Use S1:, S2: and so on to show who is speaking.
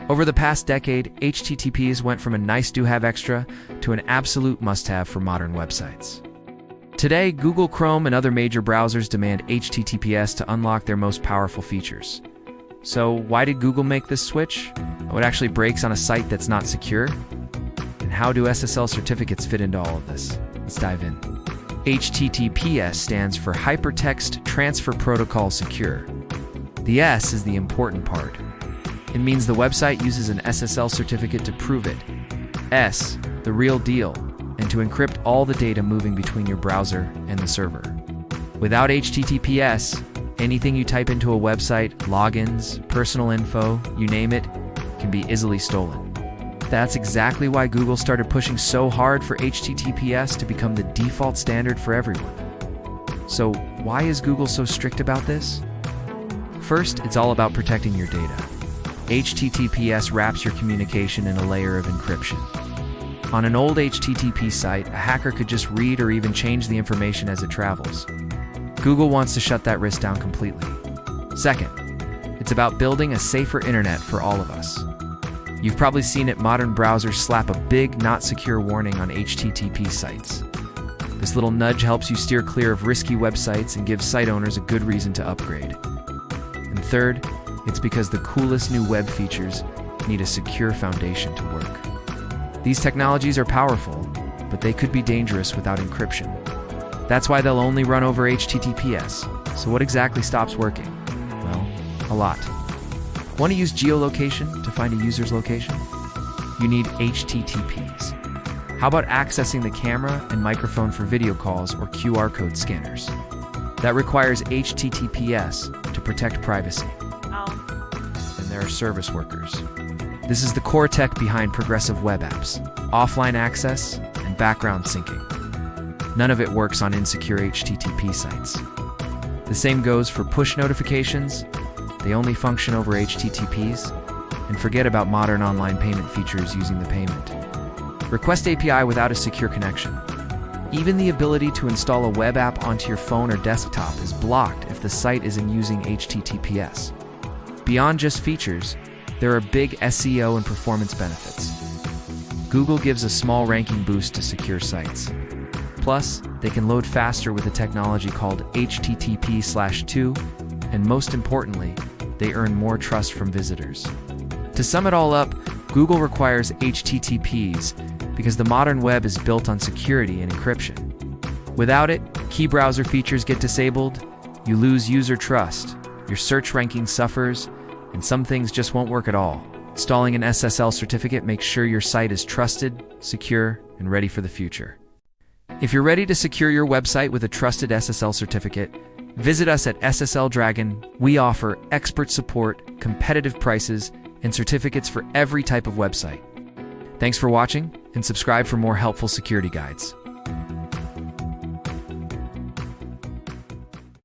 S1: Over the past decade, HTTPs went from a nice-to-have extra to an absolute must-have for modern websites. Today, Google Chrome and other major browsers demand HTTPS to unlock their most powerful features. So why did Google make this switch? What actually breaks on a site that's not secure? And how do SSL certificates fit into all of this? Let's dive in. HTTPS stands for Hypertext Transfer Protocol Secure. The S is the important part. It means the website uses an SSL certificate to prove it. S, the real deal, and to encrypt all the data moving between your browser and the server. Without HTTPS, anything you type into a website, logins, personal info, you name it, can be easily stolen. That's exactly why Google started pushing so hard for HTTPS to become the default standard for everyone. So why is Google so strict about this? First, it's all about protecting your data. HTTPS wraps your communication in a layer of encryption. On an old HTTP site, a hacker could just read or even change the information as it travels. Google wants to shut that risk down completely. Second, it's about building a safer internet for all of us. You've probably seen it, modern browsers slap a big not secure warning on HTTP sites. This little nudge helps you steer clear of risky websites and gives site owners a good reason to upgrade. And third, it's because the coolest new web features need a secure foundation to work. These technologies are powerful, but they could be dangerous without encryption. That's why they'll only run over HTTPS. So what exactly stops working? Well, a lot. Want to use geolocation to find a user's location? You need HTTPs. How about accessing the camera and microphone for video calls or QR code scanners? That requires HTTPS to protect privacy. And there are service workers. This is the core tech behind progressive web apps, offline access, and background syncing. None of it works on insecure HTTP sites. The same goes for push notifications. They only function over HTTPs. And forget about modern online payment features using the payment. Request API without a secure connection. Even the ability to install a web app onto your phone or desktop is blocked if the site isn't using HTTPS. Beyond just features, there are big SEO and performance benefits. Google gives a small ranking boost to secure sites. Plus, they can load faster with a technology called HTTP/2, and most importantly, they earn more trust from visitors. To sum it all up, Google requires HTTPs because the modern web is built on security and encryption. Without it, key browser features get disabled, you lose user trust, your search ranking suffers, and some things just won't work at all. Installing an SSL certificate makes sure your site is trusted, secure, and ready for the future. If you're ready to secure your website with a trusted SSL certificate, visit us at SSL Dragon. We offer expert support, competitive prices, and certificates for every type of website. Thanks for watching, and subscribe for more helpful security guides.